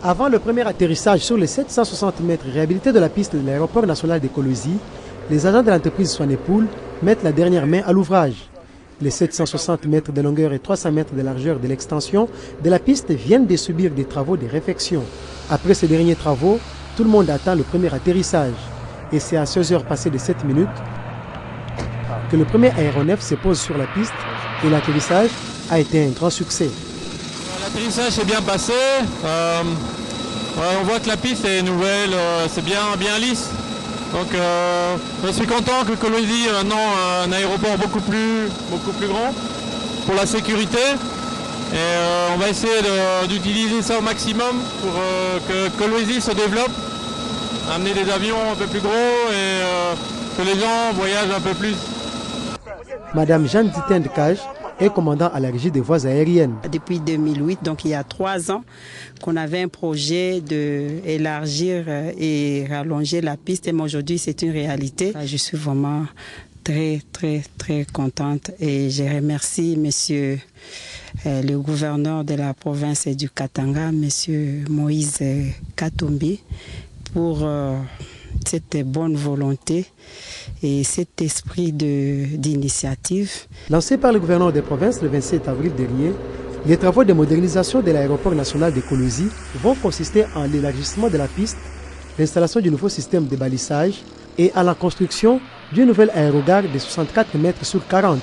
Avant le premier atterrissage sur les 760 mètres réhabilités de la piste de l'aéroport national de Kolwezi, les agents de l'entreprise Swanepoel mettent la dernière main à l'ouvrage. Les 760 mètres de longueur et 300 mètres de largeur de l'extension de la piste viennent de subir des travaux de réfection. Après ces derniers travaux, tout le monde attend le premier atterrissage. Et c'est à 16 heures passées de 7 minutes que le premier aéronef se pose sur la piste et l'atterrissage a été un grand succès. L'atterrissage s'est bien passé. On voit que la piste est nouvelle, c'est bien lisse. Donc je suis content que Kolwezi ait maintenant un aéroport beaucoup plus grand pour la sécurité. Et on va essayer d'utiliser ça au maximum pour que Kolwezi se développe, amener des avions un peu plus gros et que les gens voyagent un peu plus. Madame Jeanne Ditende-Cage est commandant à la régie des voies aériennes. Depuis 2008, donc il y a 3 ans, qu'on avait un projet d'élargir et rallonger la piste. Mais aujourd'hui, c'est une réalité. Je suis vraiment très contente et je remercie monsieur le gouverneur de la province du Katanga, monsieur Moïse Katumbi, pour cette bonne volonté et cet esprit d'initiative. Lancé par le gouverneur des provinces le 27 avril dernier, les travaux de modernisation de l'aéroport national de Kolwezi vont consister en l'élargissement de la piste, l'installation du nouveau système de balisage et à la construction d'une nouvelle aérogare de 64 mètres sur 40.